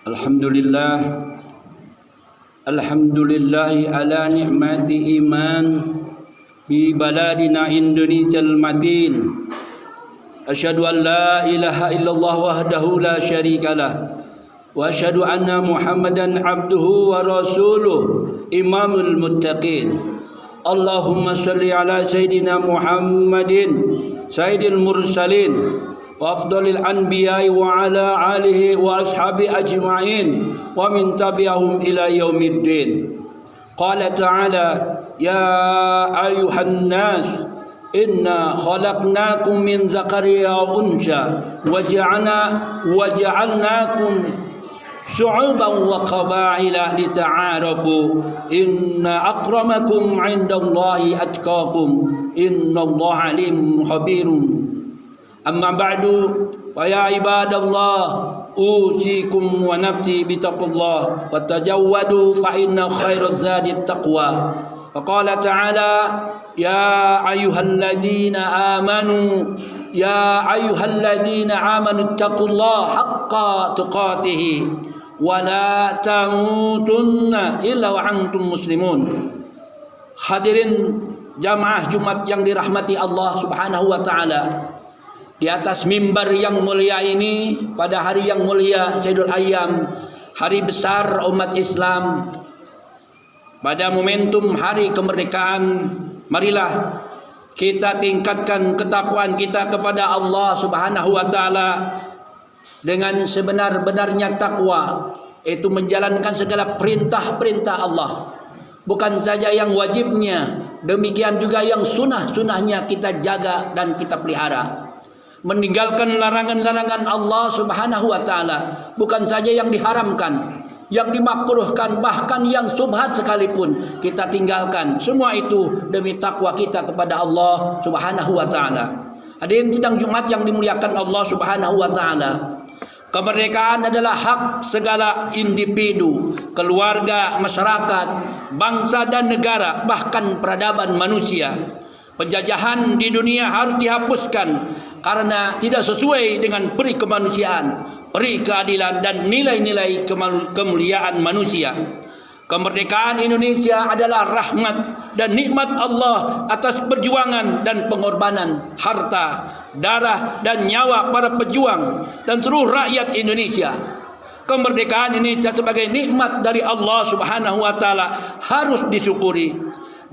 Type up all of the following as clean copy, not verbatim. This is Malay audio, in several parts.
Alhamdulillah, Alhamdulillahi ala ni'mati iman Bi baladina Indonesia al-madin. Asyhadu an la ilaha illallah wahdahu la syarikalah, wa asyhadu anna Muhammadan abduhu wa rasuluh imamul muttaqin. Allahumma salli ala Sayyidina Muhammadin Sayyidil mursalin wa afdalil anbiya'i wa ala alihi wa ashabi ajma'in wa min tabi'ahum ila yaumiddin. Qala ta'ala ya ayuhan nas inna khalaqnakum min dzakari wa unsa wa ja'alnakum syu'uban wa qaba'ila lita'arafu inna akramakum 'indallahi atqakum innallaha alimun khabirun. Amma ba'du, fa ya ibadallah, usikum wa nafsi bitaqullah wa tajawwadu fa inna khairaz zadi taqwa. Wa qala ta'ala ya ayyuhalladzina amanu taqullaha haqqa tuqatih wa la tamutunna illa wa antum muslimun. Hadirin jamaah Jumat yang dirahmati Allah Subhanahu wa taala, di atas mimbar yang mulia ini, pada hari yang mulia Sayyidul Ayyam, hari besar umat Islam, pada momentum hari kemerdekaan, marilah kita tingkatkan ketakwaan kita kepada Allah Subhanahu wa taala dengan sebenar-benarnya takwa, yaitu menjalankan segala perintah-perintah Allah, bukan saja yang wajibnya, demikian juga yang sunnah-sunnahnya kita jaga dan kita pelihara. Meninggalkan larangan-larangan Allah Subhanahu wa taala, bukan saja yang diharamkan, yang dimakruhkan, bahkan yang subhat sekalipun kita tinggalkan. Semua itu demi takwa kita kepada Allah Subhanahu wa taala. Hadirin sidang Jumat yang dimuliakan Allah Subhanahu wa taala, kemerdekaan adalah hak segala individu, keluarga, masyarakat, bangsa dan negara, bahkan peradaban manusia. Penjajahan di dunia harus dihapuskan karena tidak sesuai dengan peri kemanusiaan, peri keadilan dan nilai-nilai kemuliaan manusia. Kemerdekaan Indonesia adalah rahmat dan nikmat Allah atas perjuangan dan pengorbanan harta, darah dan nyawa para pejuang dan seluruh rakyat Indonesia. Kemerdekaan Indonesia sebagai nikmat dari Allah Subhanahu wa taala harus disyukuri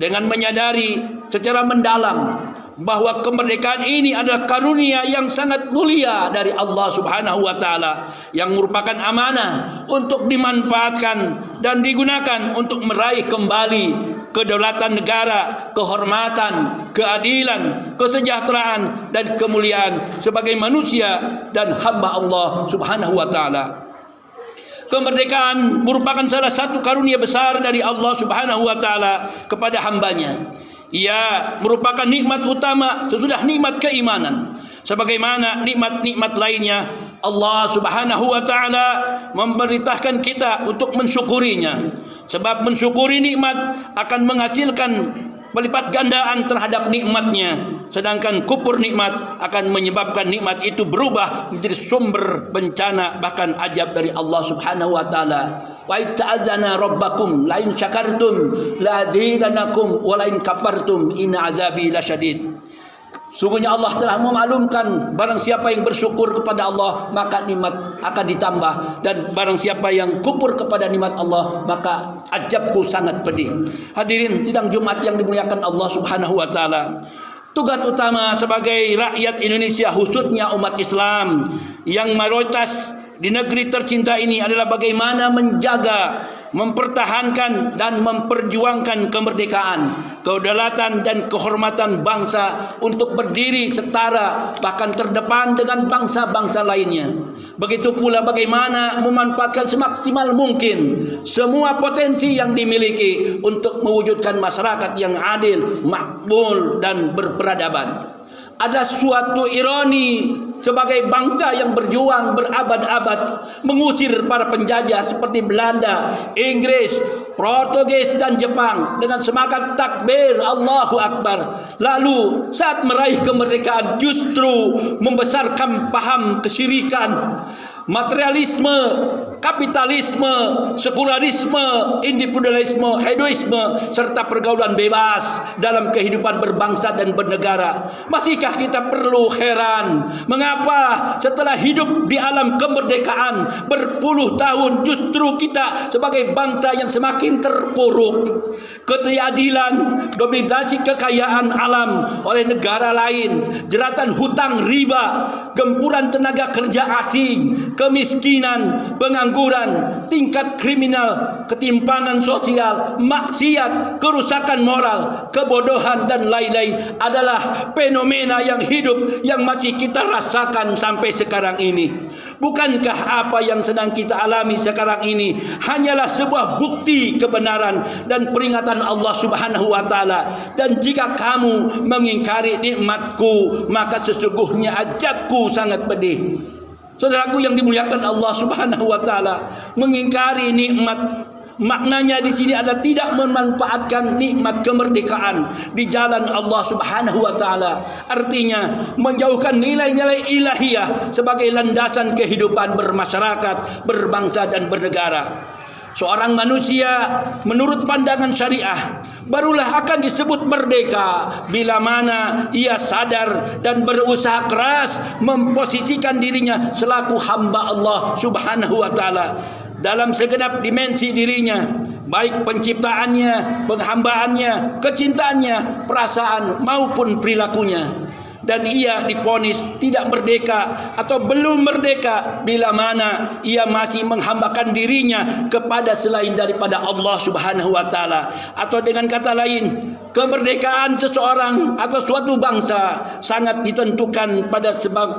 dengan menyadari secara mendalam bahwa kemerdekaan ini adalah karunia yang sangat mulia dari Allah Subhanahu wa taala, yang merupakan amanah untuk dimanfaatkan dan digunakan untuk meraih kembali kedaulatan negara, kehormatan, keadilan, kesejahteraan dan kemuliaan sebagai manusia dan hamba Allah Subhanahu wa taala. Kemerdekaan merupakan salah satu karunia besar dari Allah Subhanahu wa taala kepada hambanya. Ia merupakan nikmat utama sesudah nikmat keimanan. Sebagaimana nikmat-nikmat lainnya, Allah Subhanahu wa taala memerintahkan kita untuk mensyukurinya. Sebab mensyukuri nikmat akan menghasilkan pelipat gandaan terhadap nikmatnya, sedangkan kufur nikmat akan menyebabkan nikmat itu berubah menjadi sumber bencana bahkan azab dari Allah Subhanahu wa taala. Wa ta'adzana rabbakum la in syakartum la azidanakum wa la in kafartum inna azabi lasyadid. Sungguhnya Allah telah memaklumkan, barang siapa yang bersyukur kepada Allah maka nikmat akan ditambah, dan barang siapa yang kufur kepada nikmat Allah maka azabku sangat pedih. Hadirin sidang Jumat yang dimuliakan Allah Subhanahu wa taala, tugas utama sebagai rakyat Indonesia, khususnya umat Islam yang mayoritas di negeri tercinta ini, adalah bagaimana menjaga, mempertahankan dan memperjuangkan kemerdekaan, kedaulatan dan kehormatan bangsa untuk berdiri setara bahkan terdepan dengan bangsa-bangsa lainnya. Begitu pula bagaimana memanfaatkan semaksimal mungkin semua potensi yang dimiliki untuk mewujudkan masyarakat yang adil, makmur dan berperadaban. Ada suatu ironi sebagai bangsa yang berjuang berabad-abad mengusir para penjajah seperti Belanda, Inggris, Portugis dan Jepang dengan semangat takbir Allahu Akbar. Lalu saat meraih kemerdekaan justru membesarkan paham kesyirikan, materialisme, kapitalisme, sekularisme, individualisme, hedoisme, serta pergaulan bebas dalam kehidupan berbangsa dan bernegara. Masihkah kita perlu heran mengapa setelah hidup di alam kemerdekaan berpuluh tahun justru kita sebagai bangsa yang semakin terpuruk. Ketidakadilan, dominasi kekayaan alam oleh negara lain, jeratan hutang riba, gempuran tenaga kerja asing, kemiskinan, pengangguran, tingkat kriminal, ketimpangan sosial, maksiat, kerusakan moral, kebodohan dan lain-lain adalah fenomena yang hidup yang masih kita rasakan sampai sekarang ini. Bukankah apa yang sedang kita alami sekarang ini hanyalah sebuah bukti kebenaran dan peringatan Allah Subhanahu wa taala? Dan jika kamu mengingkari nikmatku, maka sesungguhnya azabku sangat pedih. Saudaraku yang dimuliakan Allah Subhanahu wa taala, mengingkari nikmat maknanya di sini adalah tidak memanfaatkan nikmat kemerdekaan di jalan Allah Subhanahu wa taala. Artinya menjauhkan nilai-nilai ilahiyah sebagai landasan kehidupan bermasyarakat, berbangsa dan bernegara. Seorang manusia menurut pandangan syariah barulah akan disebut merdeka bila mana ia sadar dan berusaha keras memposisikan dirinya selaku hamba Allah Subhanahu wa taala dalam segenap dimensi dirinya, baik penciptaannya, penghambaannya, kecintaannya, perasaan maupun perilakunya. Dan ia diponis tidak merdeka atau belum merdeka bila mana ia masih menghambakan dirinya kepada selain daripada Allah Subhanahu wa taala. Atau dengan kata lain, kemerdekaan seseorang atau suatu bangsa sangat ditentukan pada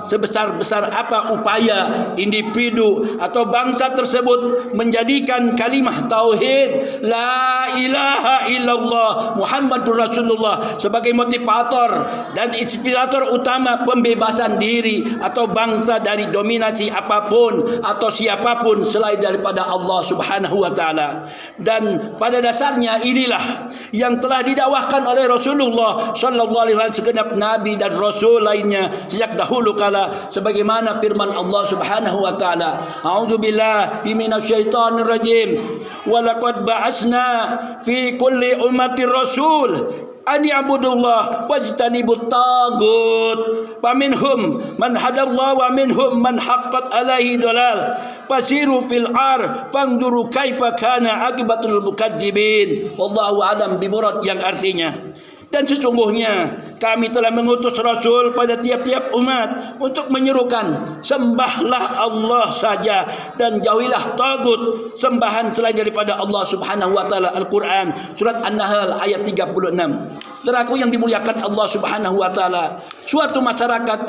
sebesar-besar apa upaya individu atau bangsa tersebut menjadikan kalimah tauhid la ilaha illallah Muhammadur Rasulullah sebagai motivator dan inspirator utama pembebasan diri atau bangsa dari dominasi apapun atau siapapun selain daripada Allah Subhanahu wa taala. Dan pada dasarnya inilah yang telah didakwahkan oleh Rasulullah sallallahu alaihi wasallam, segenap nabi dan rasul lainnya sejak dahulu kala, sebagaimana firman Allah Subhanahu wa taala, a'udzubillahi minasyaitonir rajim, wa laqad ba'asna fi kulli ummati rasul an ya'budullah wajtanibut tagut faminhum man hadallahu wa minhum man haqqat alaihi dalal fasiru fil ar fangduru kaifa kana akibatul mukadzibin. Wallahu alam bimurad, yang artinya, dan sesungguhnya kami telah mengutus Rasul pada tiap-tiap umat untuk menyerukan sembahlah Allah saja dan jauhilah tagut sembahan selain daripada Allah Subhanahu wa taala. Al-Quran surat An-Nahl ayat 36. Saudaraku yang dimuliakan Allah Subhanahu wa taala, suatu masyarakat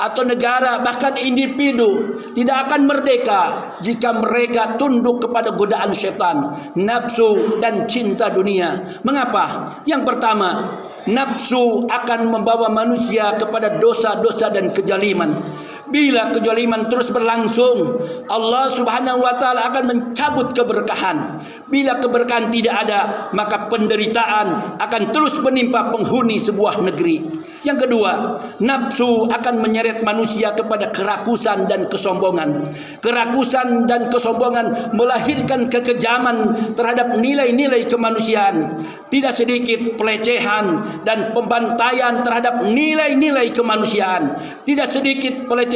atau negara bahkan individu tidak akan merdeka jika mereka tunduk kepada godaan syaitan, nafsu dan cinta dunia. Mengapa? Yang pertama, nafsu akan membawa manusia kepada dosa-dosa dan kejaliman. Bila kejaliman terus berlangsung, Allah Subhanahu wa taala akan mencabut keberkahan. Bila keberkahan tidak ada, maka penderitaan akan terus menimpa penghuni sebuah negeri. Yang kedua, nafsu akan menyeret manusia kepada kerakusan dan kesombongan. Kerakusan dan kesombongan melahirkan kekejaman terhadap nilai-nilai kemanusiaan. Tidak sedikit pelecehan dan pembantaian terhadap nilai-nilai kemanusiaan. Tidak sedikit pelecehan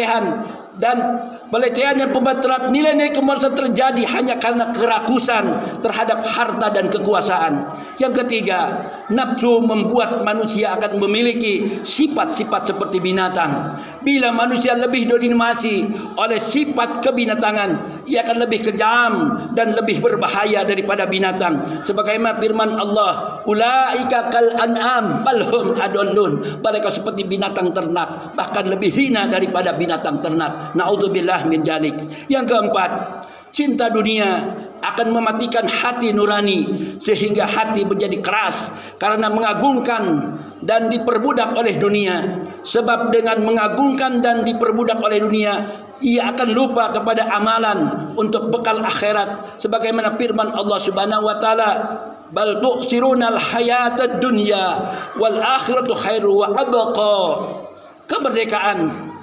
dan pembantaian nilai-nilai kemanusiaan terjadi hanya karena kerakusan terhadap harta dan kekuasaan. Yang ketiga, nafsu membuat manusia akan memiliki sifat-sifat seperti binatang. Bila manusia lebih dominasi oleh sifat kebinatangan, ia akan lebih kejam dan lebih berbahaya daripada binatang. Sebagaimana firman Allah, ulaika kal an'am bal hum adallun. Mereka seperti binatang ternak, bahkan lebih hina daripada binatang ternak. Naudzubillah min dzalik. Yang keempat, cinta dunia akan mematikan hati nurani sehingga hati menjadi keras karena mengagungkan dan diperbudak oleh dunia. Sebab dengan mengagungkan dan diperbudak oleh dunia, ia akan lupa kepada amalan untuk bekal akhirat. Sebagaimana firman Allah Subhanahu wa taala, bal tu'sirunal hayatad dunya wal akhiratu khairu wa abqa. Kemerdekaan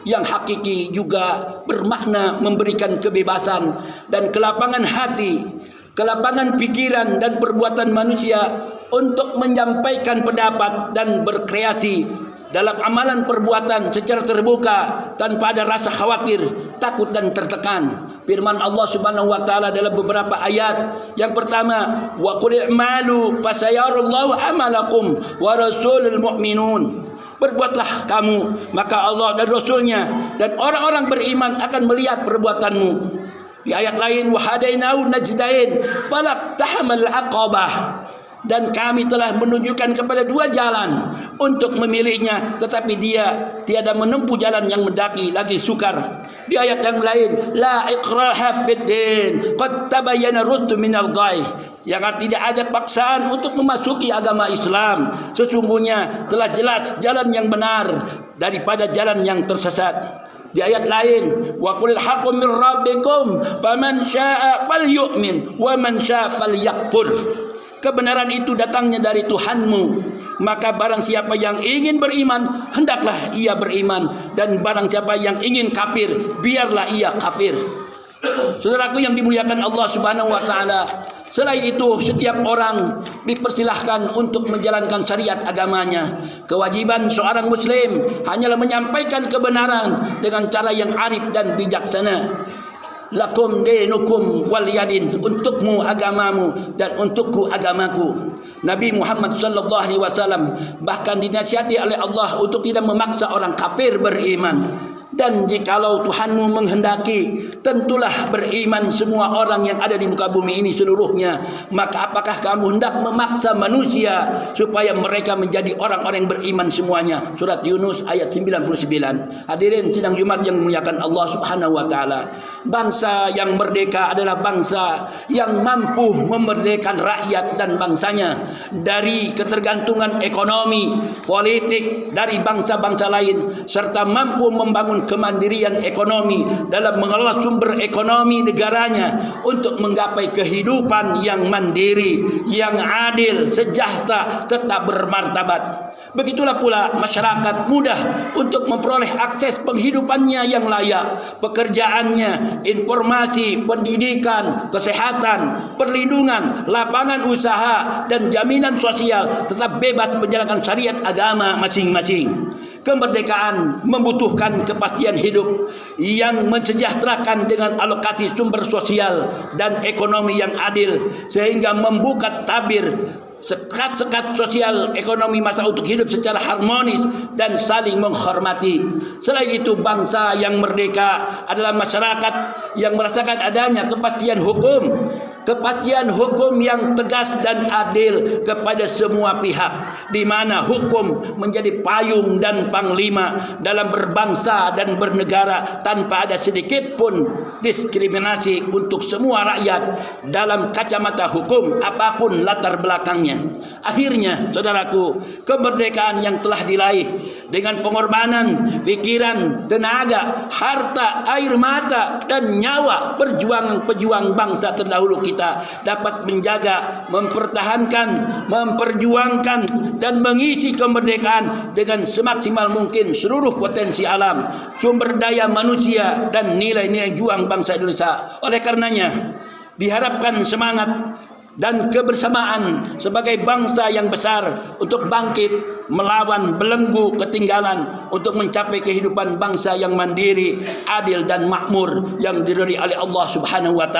yang hakiki juga bermakna memberikan kebebasan dan kelapangan hati, kelapangan pikiran dan perbuatan manusia untuk menyampaikan pendapat dan berkreasi dalam amalan perbuatan secara terbuka tanpa ada rasa khawatir, takut dan tertekan. Firman Allah Subhanahu wa taala dalam beberapa ayat. Yang pertama, wa qul i'malu fasayarallahu amalakum wa rasulul mu'minun. Berbuatlah kamu, maka Allah dan Rasulnya dan orang-orang beriman akan melihat perbuatanmu. Di ayat lain, wa hadainahu najdain falaqtahamal aqabah. Dan kami telah menunjukkan kepada dua jalan untuk memilihnya, tetapi dia tiada menempuh jalan yang mendaki lagi sukar. Di ayat yang lain, la ikraha fid din qad tabayyana rushdu minal ghayy, yang tidak ada paksaan untuk memasuki agama Islam. Sesungguhnya telah jelas jalan yang benar daripada jalan yang tersesat. Di ayat lain, wa qulil haqqu min rabbikum faman syaa'a falyu'min wa man syaa'a falyakfur. Kebenaran itu datangnya dari Tuhanmu, maka barang siapa yang ingin beriman, hendaklah ia beriman, dan barang siapa yang ingin kafir, biarlah ia kafir. Saudaraku yang dimuliakan Allah Subhanahu wa taala, selain itu setiap orang dipersilahkan untuk menjalankan syariat agamanya. Kewajiban seorang muslim hanyalah menyampaikan kebenaran dengan cara yang arif dan bijaksana. Lakum dinukum waliyadin, untukmu agamamu dan untukku agamaku. Nabi Muhammad sallallahu alaihi wasallam bahkan dinasihati oleh Allah untuk tidak memaksa orang kafir beriman. Dan jikalau Tuhanmu menghendaki, tentulah beriman semua orang yang ada di muka bumi ini seluruhnya. Maka apakah kamu hendak memaksa manusia supaya mereka menjadi orang-orang yang beriman semuanya? Surat Yunus ayat 99. Hadirin sidang Jumat yang memuliakan Allah Subhanahu wa taala. Bangsa yang merdeka adalah bangsa yang mampu memerdekakan rakyat dan bangsanya dari ketergantungan ekonomi, politik dari bangsa-bangsa lain, serta mampu membangun kemandirian ekonomi dalam mengelola sumber ekonomi negaranya untuk menggapai kehidupan yang mandiri, yang adil, sejahtera, tetap bermartabat. Begitulah pula masyarakat mudah untuk memperoleh akses penghidupannya yang layak, pekerjaannya, informasi, pendidikan, kesehatan, perlindungan, lapangan usaha, dan jaminan sosial tetap bebas menjalankan syariat agama masing-masing. Kemerdekaan membutuhkan kepastian hidup yang mensejahterakan dengan alokasi sumber sosial dan ekonomi yang adil, sehingga membuka tabir sekat-sekat sosial ekonomi masa untuk hidup secara harmonis dan saling menghormati. Selain itu, bangsa yang merdeka adalah masyarakat yang merasakan adanya kepastian hukum yang tegas dan adil kepada semua pihak, di mana hukum menjadi payung dan panglima dalam berbangsa dan bernegara tanpa ada sedikit pun diskriminasi untuk semua rakyat dalam kacamata hukum apapun latar belakangnya. Akhirnya, saudaraku, kemerdekaan yang telah diraih dengan pengorbanan pikiran, tenaga, harta, air mata, dan nyawa pejuang bangsa terdahulu kita dapat menjaga, mempertahankan, memperjuangkan, dan mengisi kemerdekaan dengan semaksimal mungkin seluruh potensi alam, sumber daya manusia, dan nilai-nilai juang bangsa Indonesia. Oleh karenanya, diharapkan semangat dan kebersamaan sebagai bangsa yang besar untuk bangkit melawan belenggu ketinggalan untuk mencapai kehidupan bangsa yang mandiri, adil, dan makmur yang diridhai oleh Allah Subhanahu wa taala.